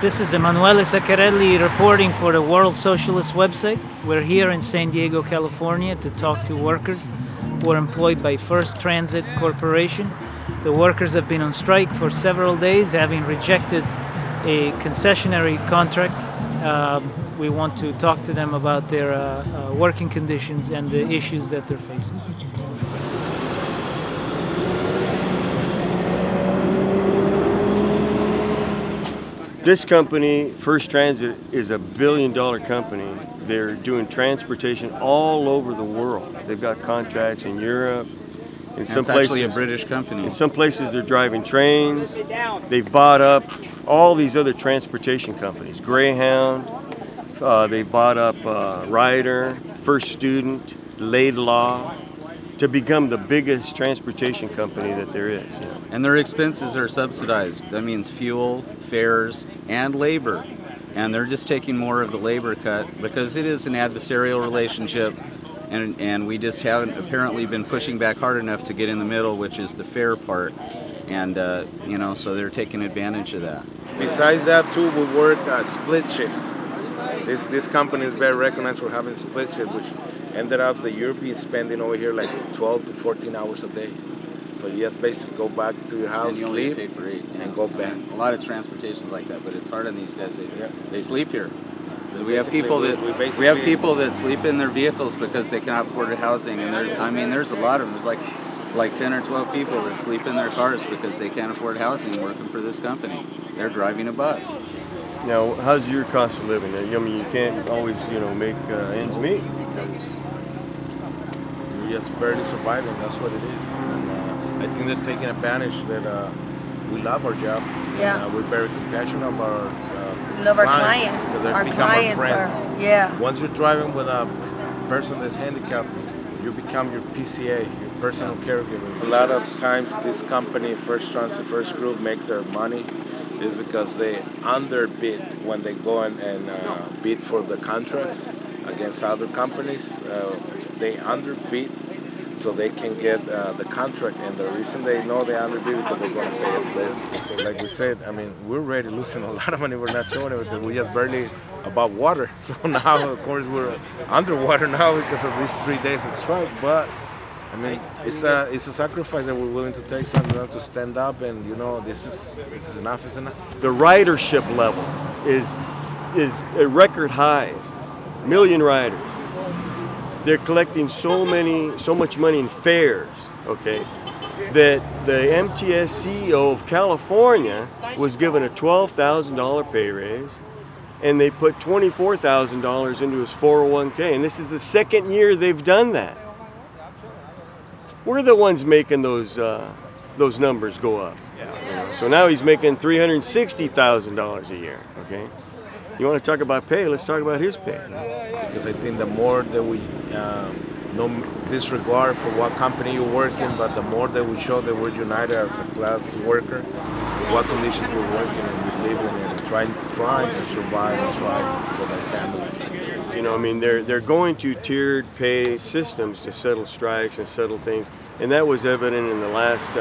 This is Emanuele Zaccarelli reporting for the World Socialist website. We're here in San Diego, California to talk to workers who are employed by First Transit Corporation. The workers have been on strike for several days, having rejected a concessionary contract. We want to talk to them about their working conditions and the issues that they're facing. This company, First Transit, is a billion-dollar company. They're doing transportation all over the world. They've got contracts in Europe. It's actually a British company. In some places they're driving trains. They've bought up all these other transportation companies. Greyhound, they bought up Ryder, First Student, Laidlaw, to become the biggest transportation company that there is. You know. And their expenses are subsidized. That means fuel, fares, and labor. And they're just taking more of the labor cut because it is an adversarial relationship, and we just haven't apparently been pushing back hard enough to get in the middle, which is the fare part. And, so they're taking advantage of that. Besides that, too, we work split shifts. This company is very recognized for having split shifts, which ended up the Europeans spending over here like 12 to 14 hours a day. So you just basically go back to your house, sleep, and go back. A lot of transportation's like that, but it's hard on these guys. They sleep here. We have people that sleep in their vehicles because they cannot afford housing, and there's a lot of them. There's like 10 or 12 people that sleep in their cars because they can't afford housing working for this company. They're driving a bus. Now, how's your cost of living? I mean, you can't always, make ends meet because you're just barely surviving. That's what it is. And I think they're taking advantage that we love our job. Yeah. And we're very compassionate of our love our clients. Because they Our become clients our friends. are, yeah. Once you're driving with a person that's handicapped, you become your PCA, your personal caregiver. A lot of times this company, First Transit, First Group, makes their money is because they underbid when they go and bid for the contracts against other companies. They underbid so they can get the contract, and the reason they know they underbid because they're going to pay us less. Like we said, we're already losing a lot of money. We're not showing it because we're just barely above water. So now, of course, we're underwater now because of these 3 days of strike. But it's a sacrifice that we're willing to take. Something to stand up, and this is enough. Is enough. the ridership level is at record highs. Million riders. They're collecting so much money in fares, okay, that the MTS CEO of California was given a $12,000 pay raise, and they put $24,000 into his 401k, and this is the second year they've done that. We're the ones making those numbers go up. So now he's making $360,000 a year, okay? You want to talk about pay? Let's talk about his pay. Because I think the more that we no disregard for what company you're working, but the more that we show that we're united as a class worker, what conditions we're working and we're living and trying to survive and thrive with our families. They're going to tiered pay systems to settle strikes and settle things, and that was evident in the last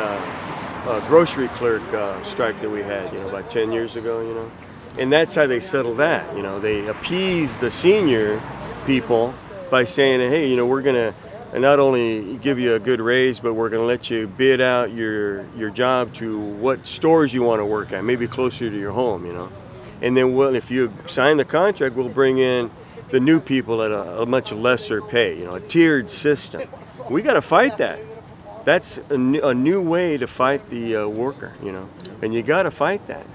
grocery clerk strike that we had, about 10 years ago, And that's how they settle that. They appease the senior people by saying, hey, we're going to not only give you a good raise, but we're going to let you bid out your job to what stores you want to work at, maybe closer to your home, And then if you sign the contract, we'll bring in the new people at a much lesser pay, a tiered system. We got to fight that. That's a new way to fight the worker, and you got to fight that.